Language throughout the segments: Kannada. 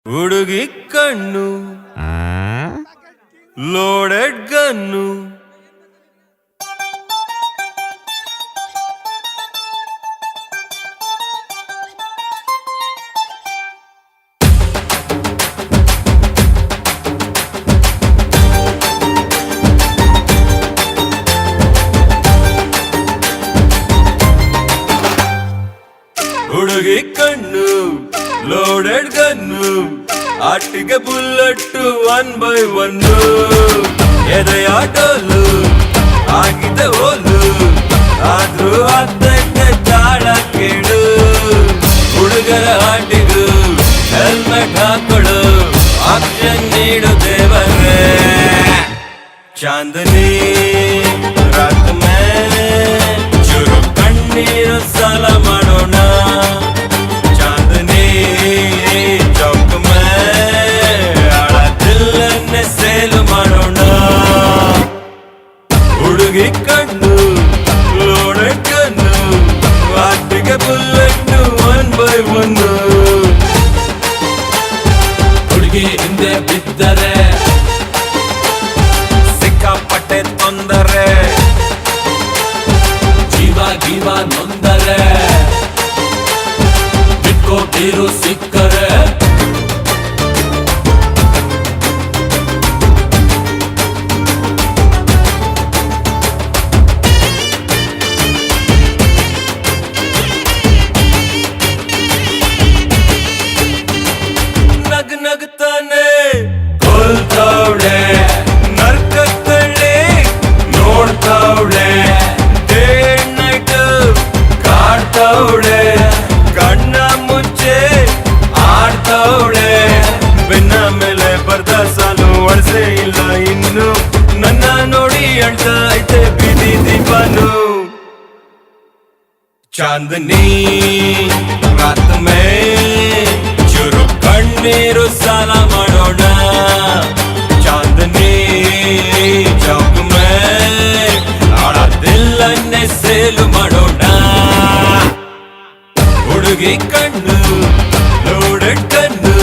ಹುಡುಗಿ ಕಣ್ಣು ಲೋಡೆಡ್ ಗನ್ನು ಹುಡುಗಿ ಕಣ್ಣು ಲೋಡೆಡ್ ಗನ್ನು ಆಟಿಗೆ ಬುಲ್ಲಟ್ಟು 1 by 1 ಎದೆಯಾಟೋಲು ಆಗಿದೆ ಓಲು ಆದ್ರೂ ಆಗ್ತೈತೆ ತಾಳ ಕೇಳು ಹುಡುಗರ ಆಟಿಗೂ ಹೆಲ್ಮೆಟ್ ಹಾಕೊಳು ಆಕ್ಷನ್ ನೀಡು ದೇವರೇ ಚಾಂದನಿ ರಾತ್ ಮೇ ಚುರು ಕಣ್ಣೀರು ಸಾಲ ಮಾಡೋಣ ಹುಡುಗಿ ಕಣ್ಣು ಲೋಡೆಡ್ ಗನ್ನು ಆಟಿಗೆ ಬುಲೆಟ್ಟು 1 by 1 ಹುಡುಗಿ ಹಿಂದೆ ಬಿದ್ದರೆ ಸಿಕ್ಕಾಪಟ್ಟೆ ತೊಂದರೆ ಜೀವ ನೊಂದರೆ ಬಿಟ್ಕೋ ಬೀರು ಸಿಕ್ಕರೆ ನಗ್ತಾನೆ ಕೊಲ್ತಾವಳೆ ನರ್ಕತ್ತಳ್ಳಿ ನೋಡ್ತಾವಳೆ ಡೇ ನೈಟ್ ಕಾಡ್ತಾವಳೆ ಕಣ್ಣ ಮುಚ್ಚೆ ಆಡ್ತಾವಳೆ ಬೆನ್ನ ಮೇಲೆ ಬರ್ದ ಸಾಲು ಅಳಸೆ ಇಲ್ಲ ಇನ್ನು ನನ್ನ ನೋಡಿ ಅಳ್ತಾ ಐತೆ ಬೀದಿ ದೀಪನು ಚಾಂದನಿ ರಾತ್ ಮೇ ಚುರು ಕಣ್ಣೀರು ಸಾಲ ಮಾಡೋಣ ಚಾಂದನಿ ಚೌಕ್ ಮೇ ಆಳ ದಿಲ್ಲನ್ನೇ ಸೇಲು ಮಾಡೋಣ ಹುಡುಗಿ ಕಣ್ಣು ಲೋಡೆಡ್ ಗನ್ನು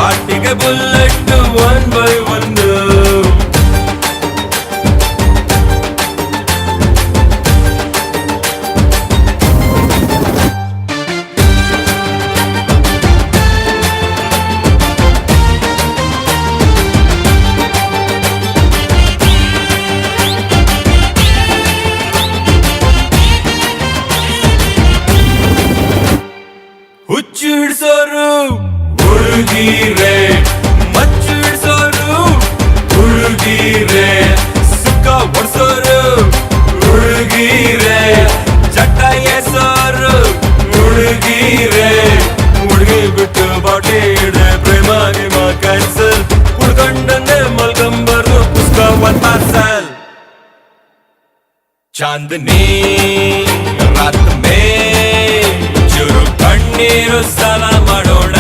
ಆಟಿಗೆ ಬುಲೆಟ್ಟು 1 by 1 ಹುಚ್ಚು ಹಿಡ್ಸೋರು ಹುಡುಗೀರೆ ಮಚ್ಚು ಹಿಡ್ಸೋರು ಹುಡುಗೀರೆ ಸುಖ ಒಡ್ಸೋರು ಹುಡುಗೀರೆ ಚಟ್ಟ ಎಸೋರು ಹುಡುಗೀರೆ ಹುಡುಗಿ ಬಿಟ್ಟು ಬಾಟಿ ಹಿಡ್ದೆ ಪ್ರೇಮ ಗಿಮ ಕ್ಯಾನ್ಸಲ್ ಕುಡ್ಕೊಂಡಂಗೆ ಮಲ್ಕಂಬರು ಪುಸ್ತಕ 1 parcel ಚಾಂದನಿ ರಾತ್ ಮೇ ಚುರು ಕಣ್ಣೀರು ಸಾಲ ಮಾಡೋಣ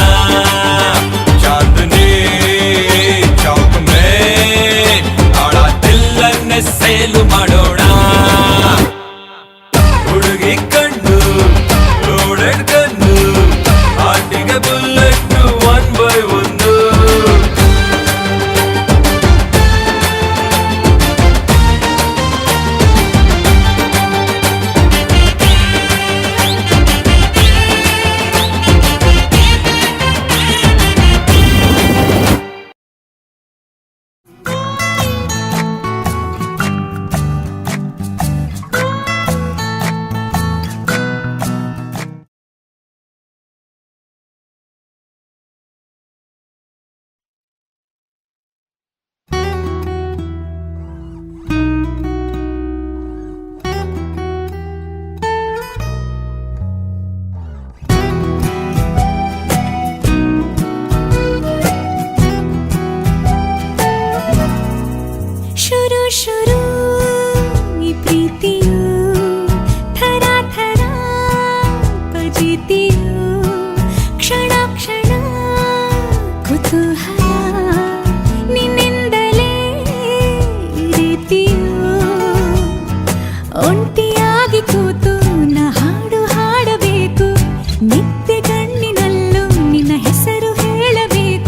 ಚಾಂದನಿ ಚೌಕ್ ಮೇ ಆಳ ದಿಲ್ಲನ್ನೇ ಸೇಲು ಮಾಡೋಣ ಹುಡುಗಿ ಕಣ್ಣು ಲೋಡೆಡ್ ಗನ್ನು ಆಟಿಗೆ ಬುಲೆಟ್ಟು 1 by 1 ನಿತ್ಯ ಕಣ್ಣಿನಲ್ಲೂ ನಿನ್ನ ಹೆಸರು ಹೇಳಬೇಕು.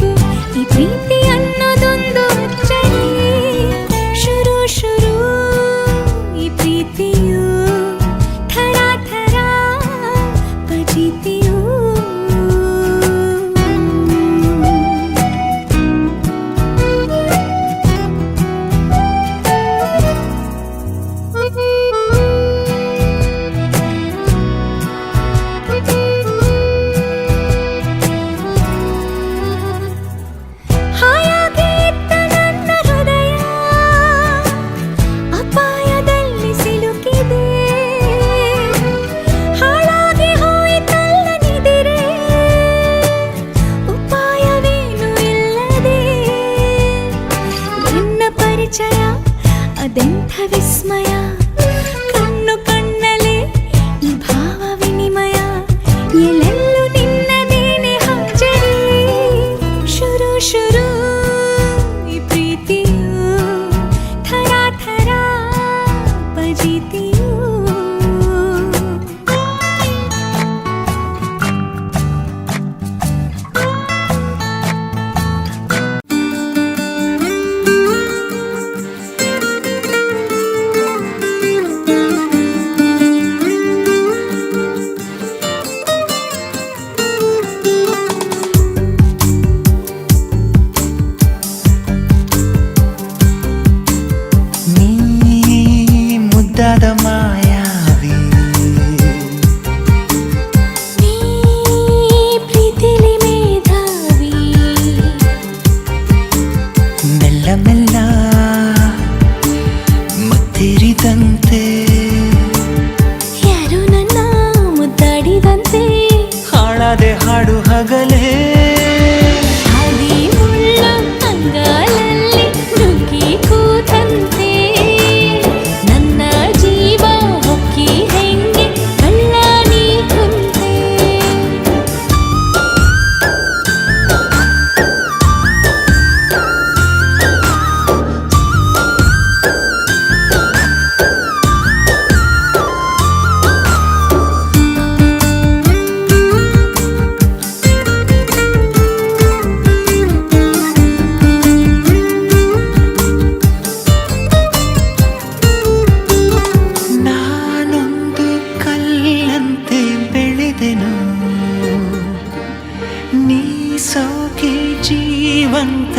ಜೀವಂತ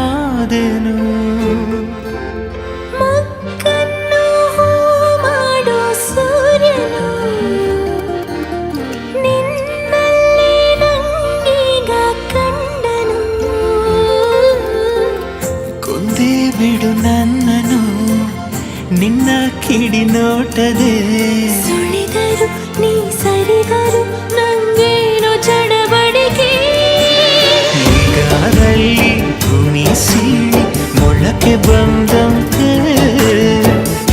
ಆದೆನು. ಮಕ್ಕನ್ನು ಮಾಡೋ ಸೂರ್ಯನು ನಿನ್ನಲ್ಲಿ ನಂಗೀಗ ಕಂಡನು. ಕೊಂದೇ ಬಿಡು ನನ್ನನು ನಿನ್ನ ಕಿಡಿ ನೋಟದೆ. ಸುಳಿದರು ನೀ ಸರಿದರು ನಂಗೇನು ಚಡಬಡಿಕೆ. ಈಗಾದಲ್ಲಿ ಗುಣಿಸಿ ಮೊಳಕೆ ಬಂದಂತೆ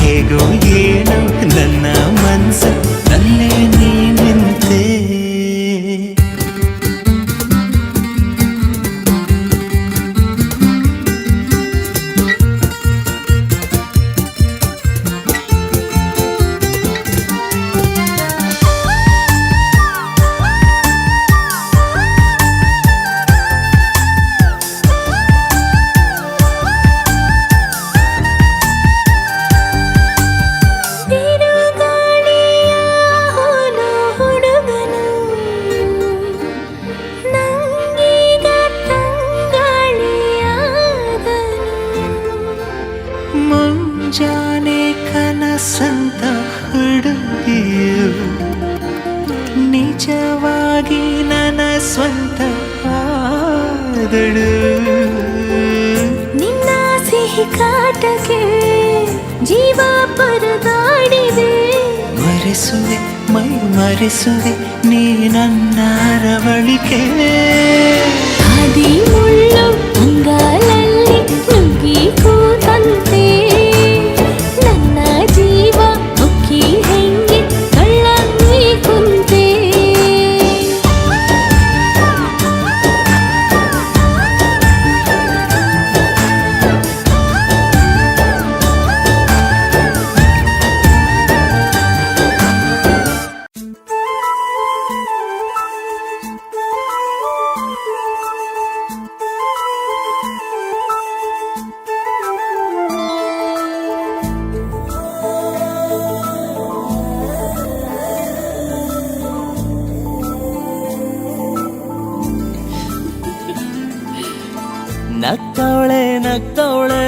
ಹೇಗೋ ಏನೋ ನನ್ನ ಮನಸ್ಸು ನಲ್ಲೇ ನೀನಿಂತೆ. ಬಿರುಗಾಳಿಯ ಹೋಲ ಹುಡುಗನು ನಂಗೀಗ ತಂಗಾಳಿಯಾದನು. ಮುಂಜಾನೆ ಕನಸಂತ ಹುಡುಗಿಯು ನಿಜವಾಗಿ ನನ್ನ ಸ್ವಂತ ಆದಳು. ನಿನ್ನ ಸಿಹಿ ಕಾಟಕ್ಕೆ ಜೀವ ಪರದಾಡಿದೆ. ಮರೆಸುವೆ ಮೈ ಮರೆಸುವೆ ನೀ ನನ್ನ ರವಳಿಕೆ. ಹಾದಿ ಮುಳ್ಳು ಅಂಗಾಲಲ್ಲಿ ನುಗ್ಗಿ ಕೂತಂತೆ ನನ್ನ ಜೀವ ಉಕ್ಕಿ ಹೆಂಗೆ ಕಳ್ಳಂಗಿ ಕುಂತೆ. ನಗ್ತವಳೆ ನಗ್ತವಳೆ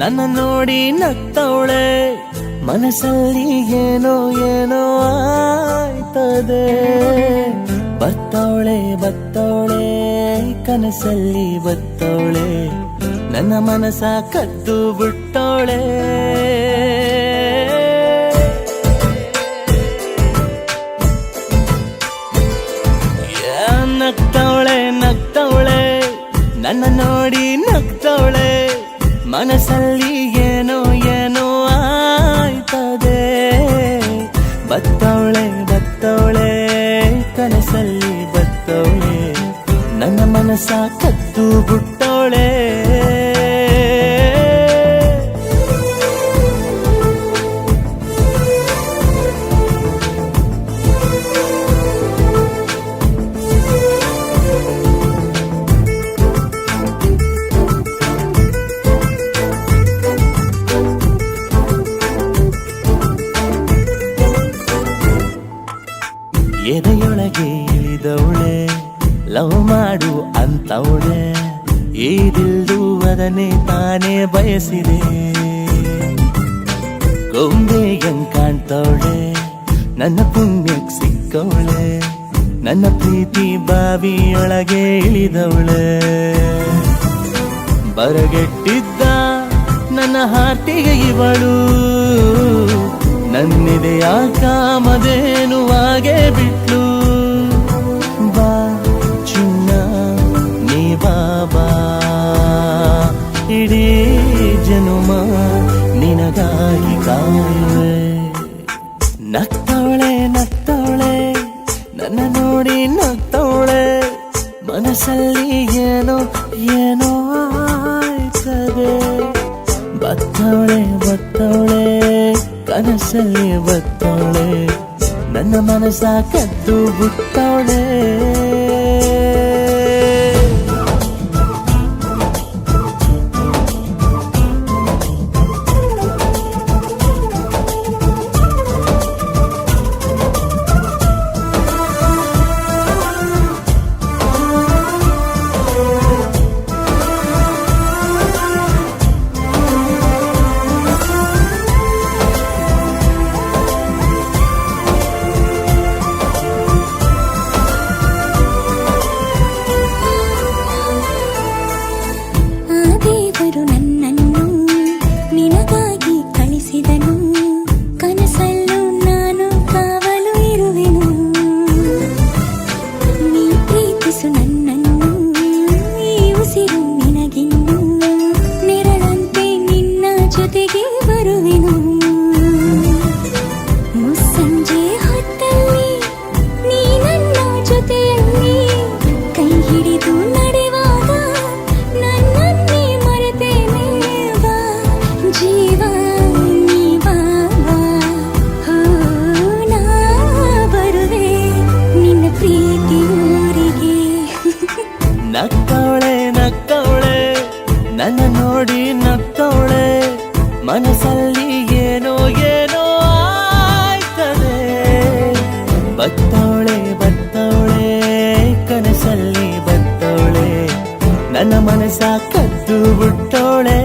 ನನ್ನ ನೋಡಿ ನಗ್ತವಳೆ. ಮನಸ್ಸಲ್ಲಿ ಏನೋ ಏನೋ ಆಯ್ತದೆ. ಬತ್ತವಳೆ ಬತ್ತವಳೆ ಕನಸಲ್ಲಿ ಬತ್ತವಳೆ. ನನ್ನ ಮನಸ ಕದ್ದು ಬಿಟ್ಟವಳೆ. ನಗ್ತವಳೆ ನಗ್ತವಳೆ ನನ್ನ ನೋಡಿ ನಗ್ತವಳೆ. ಮನಸ್ಸಲ್ಲಿ ಏನೋ ಏನೋ ಆಯ್ತದೆ. ಬತ್ತವಳೆ ಬತ್ತವಳೆ ಕನಸಲ್ಲಿ ಬತ್ತವಳೆ. ನನ್ನ ಮನಸ್ಸ ಕದ್ದು ಬಿಟ್ಟವಳೆ. ಎದೆಯೊಳಗೆ ಇಳಿದವಳೆ ಲವ್ ಮಾಡು ಅಂತವಳೆ. ಏದಿಲ್ದು ಅದನ್ನೇ ತಾನೇ ಬಯಸಿದೆ. ಗೊಂಬೆಯಂಗ್ ಕಾಣ್ತವಳೆ ನನ್ನ ಪುಣ್ಯಕ್ ಸಿಕ್ಕವಳೆ. ನನ್ನ ಪ್ರೀತಿ ಬಾವಿಯೊಳಗೆ ಇಳಿದವಳೆ. ಬರಗೆಟ್ಟಿದ್ದ ನನ್ನ ಹಾರ್ಟಿಗೆ ಇವಳು ನನ್ನಿದೆಯ ಕಾಮಧೇನುವಾಗೆ ಬಿಟ್ಲು. ಬಾ ಚಿನ್ನ ನೀ ಬಾಬಾ ಇಡೀ ಜನುಮ ನಿನಗಾಗಿ ಕಾಯುವೆ. ನಗ್ತವಳೆ ನಗ್ತವಳೆ ನನ್ನ ನೋಡಿ ನಗ್ತವಳೆ. ಮನಸ್ಸಲ್ಲಿ ಏನೋ ಏನೋ ಆಯ್ತದೆ. ಬತ್ತವಳೆ ಬತ್ತವಳೆ ಕನಸಲ್ಲಿ ಬತ್ತವಳೆ. ನನ್ನ ಮನಸ್ಸ ಕದ್ದು ಬಿಟ್ಟವಳೆ. ನನ್ನ ಮನಸ ಕದ್ದು ಬಿಟ್ಟೋಳೆ.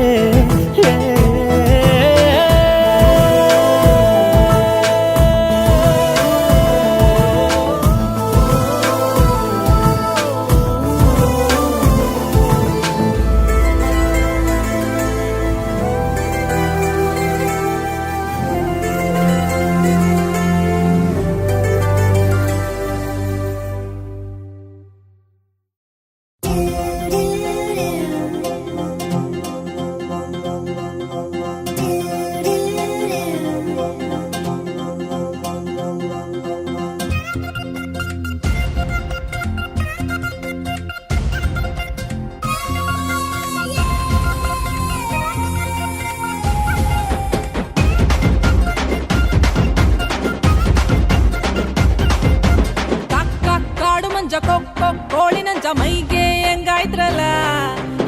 ಕೋಳಿ ನಂಜ ಮೈಗೆ ಹೆಂಗಾಯ್ತ್ರಲ್ಲ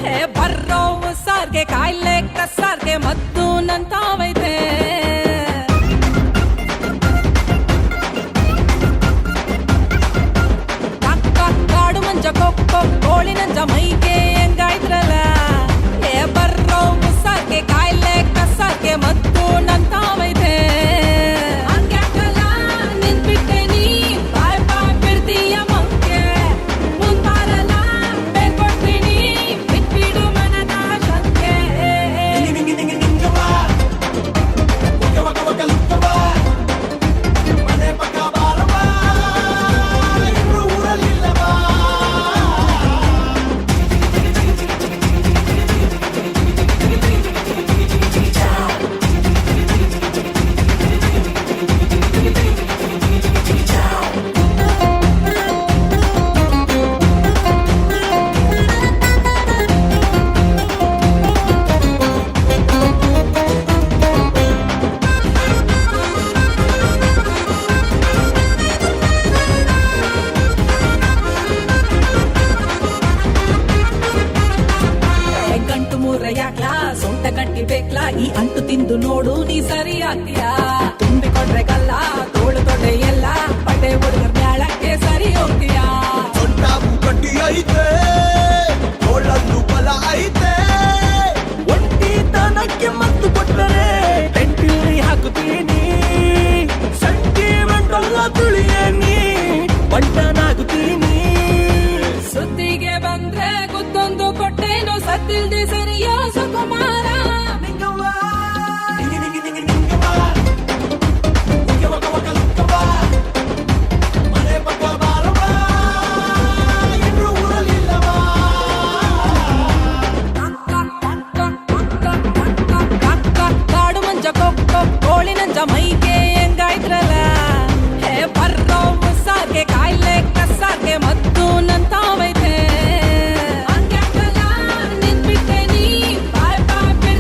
ಹೇ ಬರ್ರೋ ಸಾರ್ಗೆ ಕಾಯಿಲೆ ಕಸಾರ್ಗೆ ಮದ್ದು ನಂತಾವೈತೆ. ಕಾಡು ಮಂಜ ಕೋಳಿ ನಂಜ ಮೈಗೆ ಹೆಂಗಾಯ್ತ್ರಲ್ಲ ಹೇ ಬರ್ರೋ ಸಾರ್ಗೆ ಕಾಯಿಲೆ ಕಸಾರ್ಗೆ ಮದ್ದು ನಂತಾವೈತೆ. ಸೊಂಟ ಗಂಟಿ ಬೇಕ್ಲಾ ಈ ಅಂಟು ತಿಂದು ನೋಡು ನೀ ಸರಿ ಆಗ್ತೀಯಾ. ತುಂಬಿಕೊಂಡ್ರೆ ಗಲ್ಲ ತೋಳು ತೊಡೆ ಎಲ್ಲ ಪಡೆ ಹುಡುಗರ ಮ್ಯಾಳಕ್ಕೆ ಸರಿ ಹೋಗ್ತೀಯಾ. ಸೊಂಟಾವು ಗಟ್ಟಿ ಐತೆ ತೋಳನ್ನು ಬಲ ಐತೆ. ಒಂಟಿತನಕ್ಕೆ ಮದ್ದು ಕೊಟ್ಟರೆ ಟೆಂಟಿಲ್ಲಿ ಹಾಕುತ್ತೀನಿ. ಸೆಂಟಿಮೆಂಟಲ್ಲ ತುಳಿಯೇನಿ ಬಂಟನಾಗುತ್ತೀನಿ. ಸುದ್ದಿಗೆ ಬಂದ್ರೆ ಗುದ್ದೊಂದು ಕೊಟ್ಟೇನು ಸತ್ತಿಲ್ದೆ ಸರಿಯೋ ಸುಕುಮಾರ. ಕಾಡು ಮಂಜ ಕೋಳಿ ನಂಜ ಮೈಗೆ ಹೆಂಗಾಯ್ತ್ರಲ್ಲ ಹೇ ಬರ್ರೋ ಸಾರ್ಗೆ ಕಾಯಿಲೆ ಕಸಾರ್ಗೆ ಮದ್ದು ನಂತಾವೈತೆ. ನಿಂತ್ಬಿಟ್ಟೆ ನೀ ಬಾಯ್ ಬಾಯ್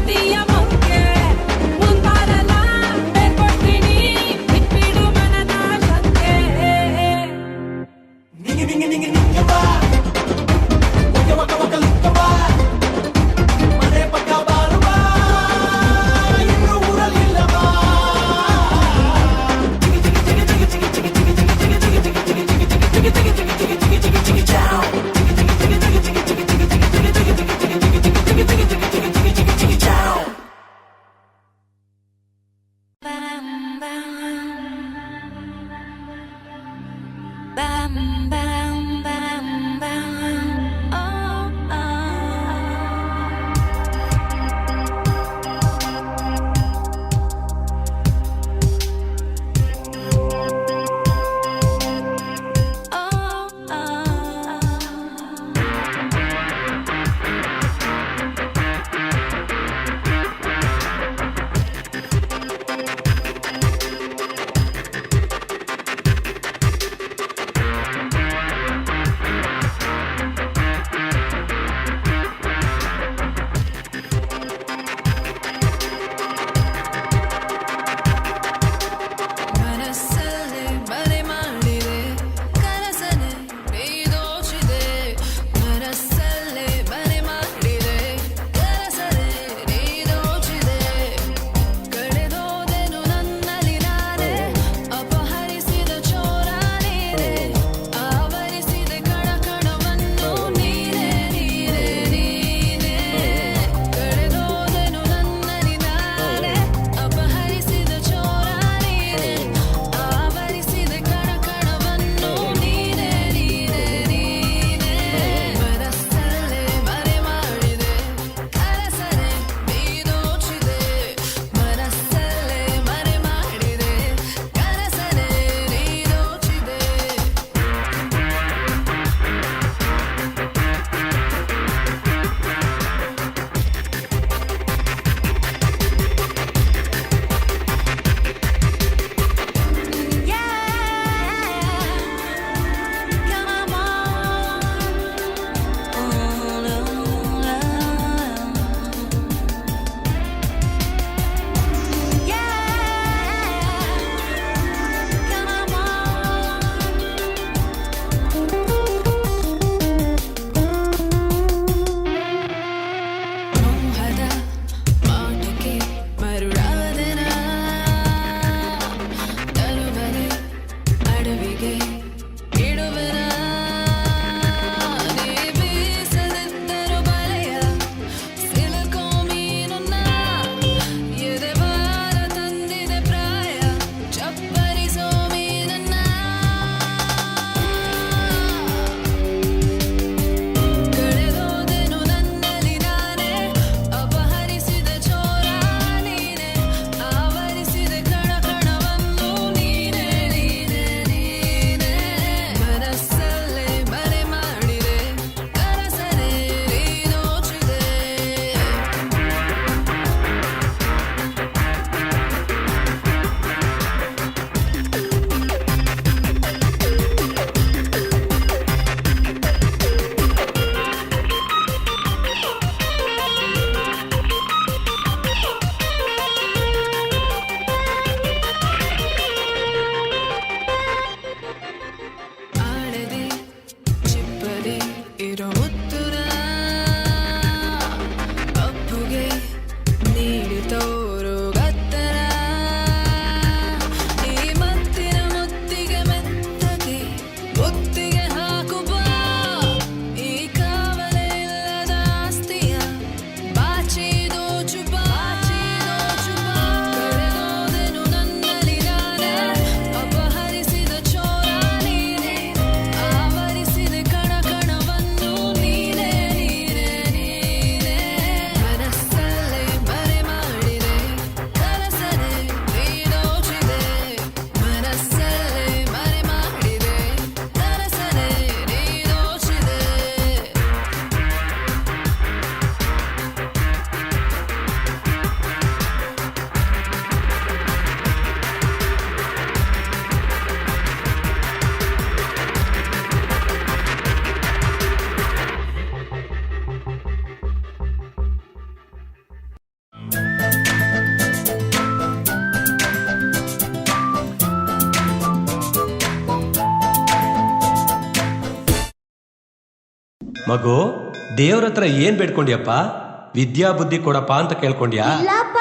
ಮಗು ದೇವ್ರ ಹತ್ರ ಏನ್ ಬೇಡ್ಕೊಂಡ್ಯಪ್ಪ? ವಿದ್ಯಾ ಬುದ್ಧಿ ಕೊಡಪ್ಪ ಅಂತ ಕೇಳ್ಕೊಂಡ್ಯಾ? ಇಲ್ಲಪ್ಪ,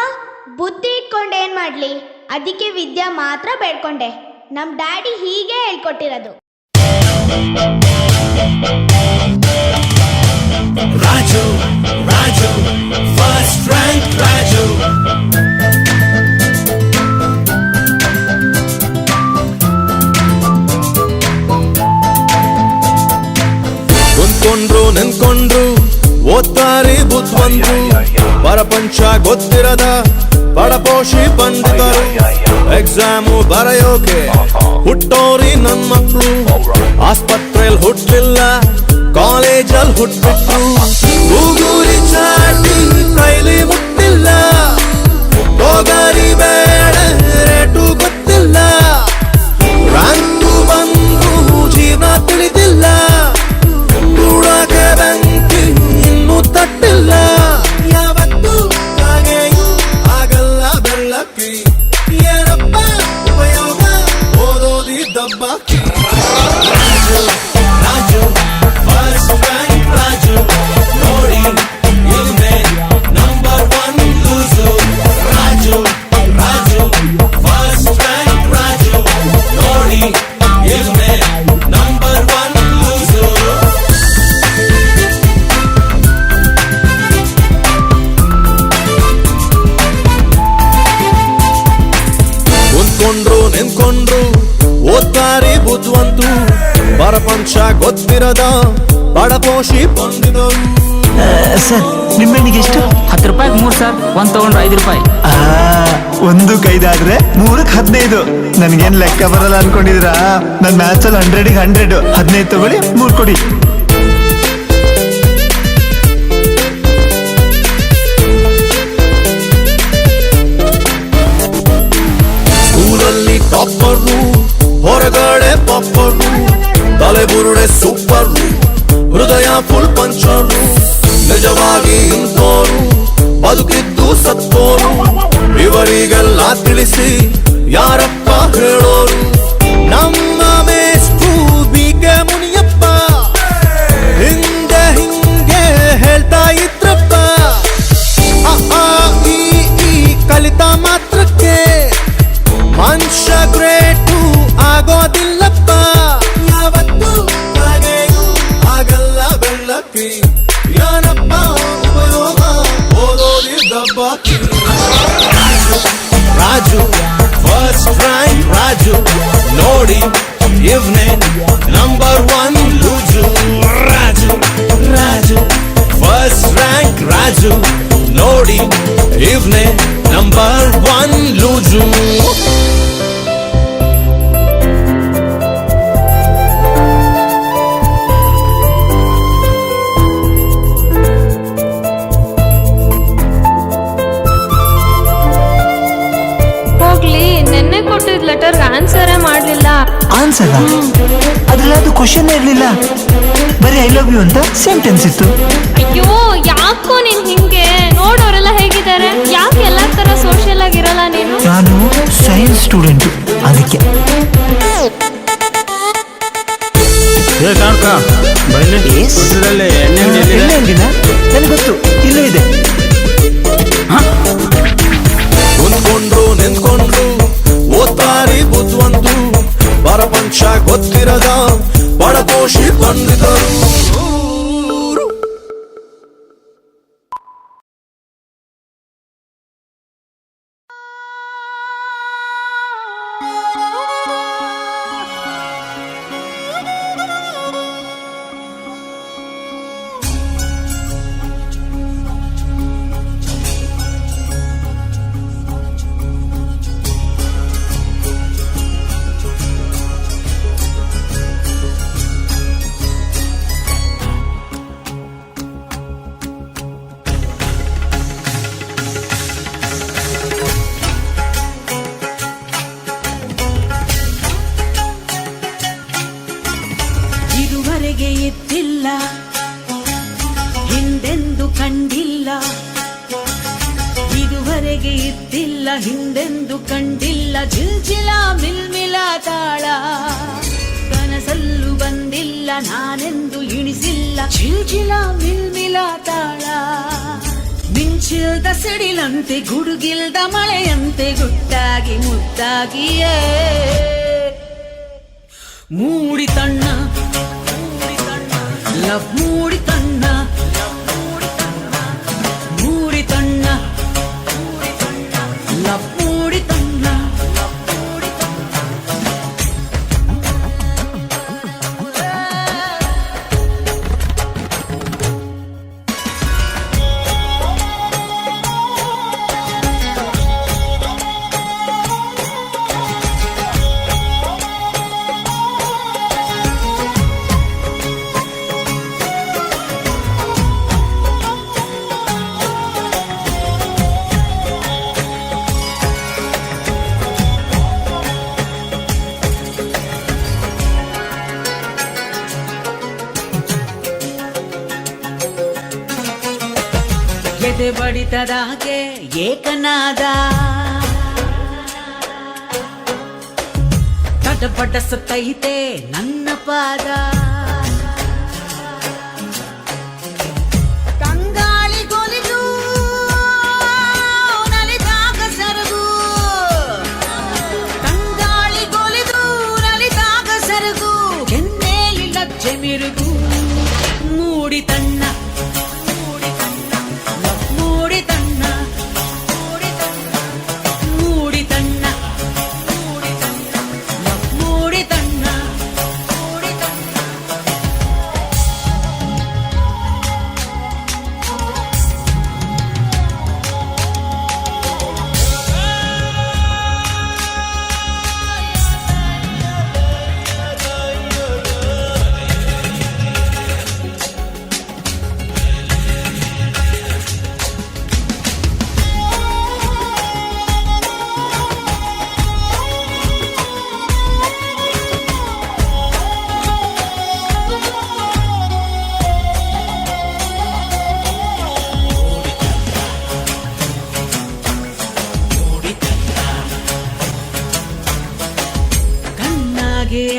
ಬುದ್ಧಿ ಇಟ್ಕೊಂಡು ಏನ್ ಮಾಡ್ಲಿ, ಅದಕ್ಕೆ ವಿದ್ಯಾ ಮಾತ್ರ ಬೇಡ್ಕೊಂಡೆ. ನಮ್ ಡ್ಯಾಡಿ ಹೀಗೆ ಹೇಳ್ಕೊಟ್ಟಿರೋದು. Raju Raju first rank Raju. ಕುಂತ್ಕೊಂಡ್ರು ನಿಂತ್ಕೊಂಡ್ರು ಓದ್ತಾರೆ ಬುದ್ಧವಂತರು, ಪರಪಂಚ ಗೊತ್ತಿರದ ಪಡಪೋಷಿ ಪಂಡಿತರು. ಎಕ್ಸಾಮು ಬರೆಯೋಕೆ ಹುಟ್ಟೋರಿ ನನ್ ಮಕ್ಳು, ಆಸ್ಪತ್ರೆಲ್ ಹುಟ್ಟಲಿಲ್ಲ ಕಾಲೇಜಲ್ ಹುಟ್ಬಿಟ್ರು. ಗೂಗೂರಿ ಚಾಟಿ ಕೈಲಿ ಮುಟ್ಟಿಲ್ಲ, ಹೋಗರಿ ಬೇಡ ರೇಟು ಗೊತ್ತಿಲ್ಲ. ರ್ಯಾಂಕು ಬಂದ್ರು ಜೀವನ ತಿಳಿದಿಲ್ಲ, ಕೂಡಕ್ಕೆ ಬೆಂಕಿ ಇನ್ನೂ ತಟ್ಟಿಲ್ಲ. ಯಾವತ್ತು ಹಾಗೆಯೂ ಆಗಲ್ಲ ಬೆಳ್ಳಕ್ಕಿ, ಏನಪ್ಪ ಉಪಯೋಗ ಓದೋದಿ ದಬ್ಬಾಕಿ. ರಾಜು ಫಸ್ಟ್ ರ್ಯಾಂಕ್ ರಾಜು, ನೋಡಿ ಇವನೇ number 1 loose. Raju Raju first rank Raju, ನೋಡಿ ಇವನೇ ನಂಬರ್ 1 ಲೂಸು. ಕುಂತ್ಕೊಂಡ್ರು ನಿಂತ್ಕೊಂಡ್ರು ಓದ್ತಾರೆ ಬುದ್ಧವಂತು, ಪರಪಂಚ ಗೊತ್ತಿರದ ಬಡಪೋಷಿ ಪಂಡಿತರು. ಸರ್ ನಿಮ್ಮೆಣ್ಣಿಗೆ ಎಷ್ಟು? 10 ರೂಪಾಯಿಗೆ 3 ಸರ್, ಒಂದ್ ತಗೊಂಡ್ರೆ 5 ರೂಪಾಯಿ. ಒಂದಕ್ಕೆ 5 ಆದ್ರೆ 3ಕ್ಕೆ 15. ನನ್ಗೇನ್ ಲೆಕ್ಕ ಬರಲ್ಲ ಅನ್ಕೊಂಡಿದೀರಾ? ನನ್ ಮ್ಯಾಥ್ಸ್ ಅಲ್ಲಿ 100ಗೆ 100, 15 ತಗೊಳ್ಳಿ 3 ಕೊಡಿ. ಸ್ಕೂಲಲ್ಲಿ ಟಾಪರು, ಹೊರಗಡೆ ಪಾಪರು, ತಲೆ ಬುರುಡೆ ಸೂಪರು, ಹೃದಯ ಫುಲ್ ಪಂಚರು. ನಿಜವಾಗಿ ಇಂಥೋರು ಬದುಕಿದ್ದು ಸತ್ತೋರು, ಇವರಿಗೆಲ್ಲ ತಿಳಿಸಿ ಯಾರಪ್ಪ ಹೇಳೋರು? ನಮ್ಮ ಮೇಷ್ಟ್ರು ಬಿಕೆ ಮುನಿಯಪ್ಪ ಹಿಂದೆ ಹಿಂಗೆ ಹೇಳ್ತಾ ಇದ್ರಪ್ಪ. ಈ ಕಲಿತ ಮಾತ್ರಕ್ಕೆ ಮನುಷ್ಯ ಗ್ರೇಟು ಆಗೋದಿಲ್ಲಪ್ಪ. ಯಾವತ್ತು ಹಾಗೆಯೂ ಆಗಲ್ಲ ಬೆಳ್ಳಕ್ಕಿ, ಏನಪ್ಪ ಉಪಯೋಗ ಓದೋದಿ ದಬ್ಬಾಕಿ. ರಾಜು ಫಸ್ಟ್ ರ್ಯಾಂಕ್ ರಾಜು, ನೋಡಿ ಇವನೇ number 1 loose. Raju Raju first rank Raju, ನೋಡಿ ಇವನೇ ನಂಬರ್ 1 ಲೂಸು. ಹೋಗ್ಲಿ, ನೆನ್ನೆ ಕೊಟ್ಟಿದ್ ಲೆಟರ್ ಆನ್ಸರೇ ಮಾಡ್ಲಿಲ್ಲ. ಆನ್ಸರ್ ಅದ್ರಲ್ಲಿ ಅದು ಕ್ವಶನ್ ಇರ್ಲಿಲ್ಲ, ಬರೀ ಐ ಲವ್ ಯು ಅಂತ ಸೆಂಟೆನ್ಸ್ ಇತ್ತು. ಅಯ್ಯೋ, ಯಾಕೋ ನೀನ್ ಹಿಂಗೆ? ನೋಡೋರೆಲ್ಲ ಹೇಗಿದ್ದಾರೆ, ಯಾಕೆ ಎಲ್ಲಾ ತರ ಸೋಷಿಯಲ್ ಆಗಿರಲ್ಲ ನೀನು? ನಾನು ಸೈನ್ಸ್ ಸ್ಟೂಡೆಂಟ್, ಅದಕ್ಕೆ. ನನಗೆ ಗೊತ್ತು, ಇಲ್ಲೇ ಇದೆ. ಕುಂತ್ಕೊಂಡ್ರು ನಿಂತ್ಕೊಂಡ್ರು ಓದ್ತಾರೆ ಬುದ್ಧವಂತು, ಪರಪಂಚ ಗೊತ್ತಿರದ ಬಡಪೋಷಿ ಪಂಡಿತರು. ಇದುವರೆಗೆ ಇದ್ದಿಲ್ಲ, ಹಿಂದೆಂದು ಕಂಡಿಲ್ಲ. ಇದುವರೆಗೆ ಇದ್ದಿಲ್ಲ, ಹಿಂದೆಂದು ಕಂಡಿಲ್ಲ. ಜಿಲ್ಜಿಲ ಮಿಲ್ಮಿಲ ತಾಳ, ಕನಸಲ್ಲೂ ಬಂದಿಲ್ಲ ನಾನೆಂದು ಎಣಿಸಿಲ್ಲ ಚಿಲ್ಚಿಲ ಮಿಲ್ಮಿಲ ತಾಳ ಮಿಂಚಿಲ್ದ ಸಿಡಿಲಂತೆ ಗುಡುಗಿಲ್ದ ಮಳೆಯಂತೆ ಗುಟ್ಟಾಗಿ ಮುದ್ದಾಗಿಯೇ ಮೂಡಿ ತಣ್ಣ ಲವ್ ಮೂಡಿ ತಣ್ಣ ಮೂಡಿ ತಣ್ಣ ಲವ್ ಮೂಡಿ ತಣ್ಣ ಎದೆ ಬಡಿತದಾಗೆ ಏಕನಾದ ತಟಪಟಸುತ್ತೈತೆ ನನ್ನ ಪಾದ ತಂಗಾಳಿ ಕೊಲಿದು ನಲಿದಾಗ ಸರಗು ತಂಗಾಳಿ ಕೊಲಿದು ನಲಿದಾಗ ಸರಗು ಕೆನ್ನೆಲಿ ಲಜ್ಜೆ ಮಿರುಗು ಮೂಡಿ ತಣ್ಣ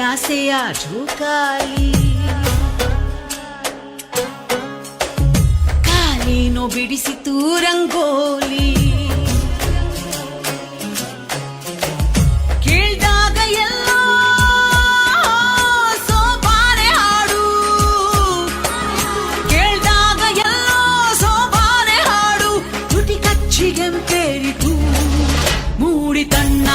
ಆಸೆಯ ಜೋಕಾಲಿ ಕಾಲಿನೋ ಬಿಡಿಸಿತು ರಂಗೋಲಿ ಕೇಳ್ದಾಗ ಎಲ್ಲೋ ಸೋಬಾನೆ ಹಾಡು ಕೇಳ್ದಾಗ ಎಲ್ಲೋ ಸೋಬಾನೆ ಹಾಡು ತುಟಿ ಕಚ್ಚಿಗೆಂಪೇರಿತು ಮೂಡಿ ತಣ್ಣ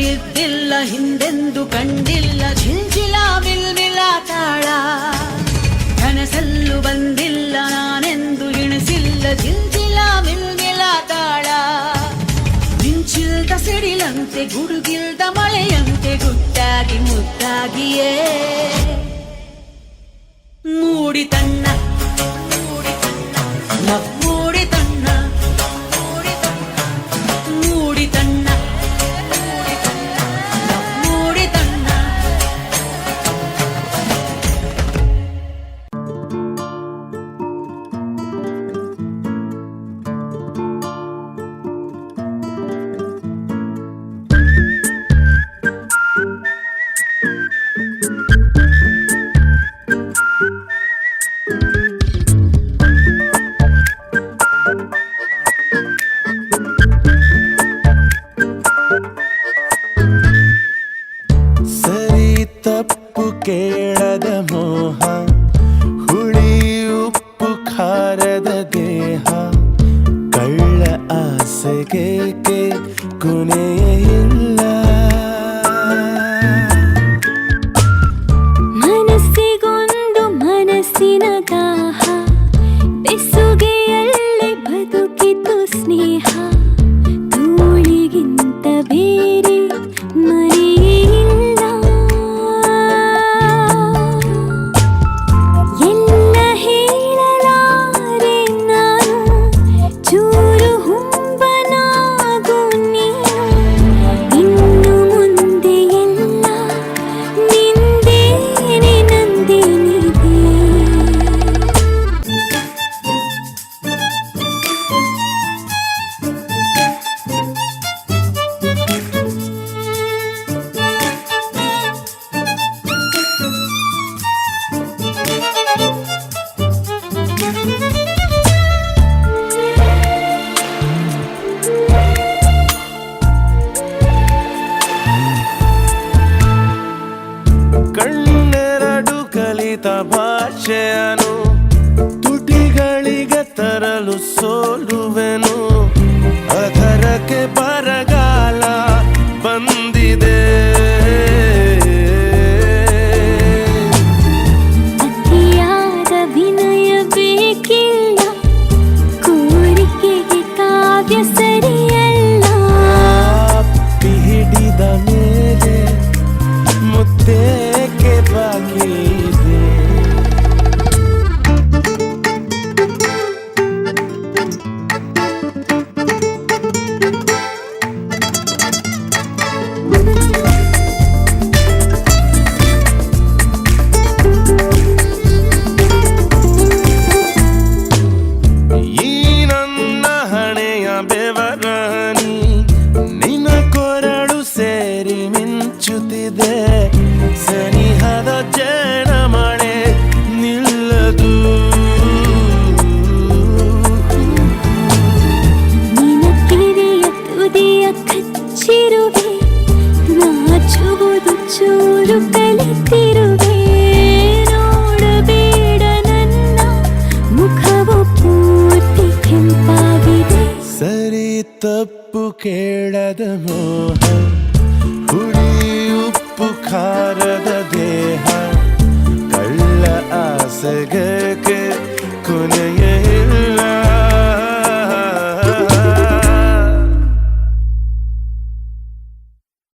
ಇದ್ದಿಲ್ಲ ಹಿಂದೆಂದು ಕಂಡಿಲ್ಲ ಝಿಲ್ಜಿಲ ಮಿಲ್ಮಿಲ ತಾಳ ಕನಸಲ್ಲೂ ಬಂದಿಲ್ಲ ನಾನೆಂದು ಎಣಿಸಿಲ್ಲ ಝಿಲ್ಜಿಲ ಮಿಲ್ಮಿಲ ತಾಳ ಮಿಂಚಿಲ್ದ ಸಿಡಿಲಂತೆ ಗುಡುಗಿಲ್ದ ಮಳೆಯಂತೆ ಗುಟ್ಟಾಗಿ ಮುದ್ದಾಗಿಯೇ ಮೂಡಿ ತಣ್ಣ ಲವ್ ಮೂಡಿ ತಣ್ಣ ಮೂಡಿ ತಣ್ಣ ಕೇಳದ ಮೋಹ ಹುಳಿ ಉಪ್ಪು ಖಾರದ ದೇಹ ಕಳ್ಳ ಆಸೆಗೆ ಕೊನೆಯಿಲ್ಲ ಮನಸ್ಸಿಗೊಂದು ಮನಸ್ಸಿನ ದಾಹ ಬೆಸುಗೆಯಲ್ಲಿ ಬದುಕಿತು ಸ್ನೇಹ ಧೂಳಿಗಿಂತ ಬೇರೆ ಮರೆಯಿಲ್ಲ ಎಲ್ಲ ಹೇಳಲಾರೆ ನಾನು ಚೂರು ಹುಂಬನಾಗು ನೀನು ಆಶೆಯನು ತುಟಿಗಳಿಗೆ ತರಲು ಸೋಲುವೆನು ಅಧರಕ್ಕೆ ಬರಗಾಲ ಬಂದಿದೆ ಅತಿಯಾದ ವಿನಯ ಬೇಕಿಲ್ಲ ಕೋರಿಕೆಗೆ ಕಾವ್ಯ ಸರಿಯಲ್ಲ ಹಿಡಿದ ಮೇಲೆ ಮುತ್ತೇಕೆ ಬಾಕಿ ಇದೆ ಈ ನನ್ನ ಹಣೆಯ ಬೆವರಾನಿ ನಿನ್ನ ಕೊರಳು ಸೇರಿ ಮಿಂಚುತ್ತಿದೆ ಸನಿಹದ ಜನ ಮಳೆ ನಿಲ್ಲದು ನಿನ್ನ ಕಿರಿಯ ತುದಿಯ ಕಚ್ಚಿರುವೆ ನಾಚುವುದು ಚೂರು ಕಲಿತಿರುವೆ ನೋಡಬೇಡ ನನ್ನ ಮುಖವು ಪೂರ್ತಿ ಕೆಂಪಾಗಿದೆ ಸರಿ ತಪ್ಪು ಕೇಳದ ಮೋಹ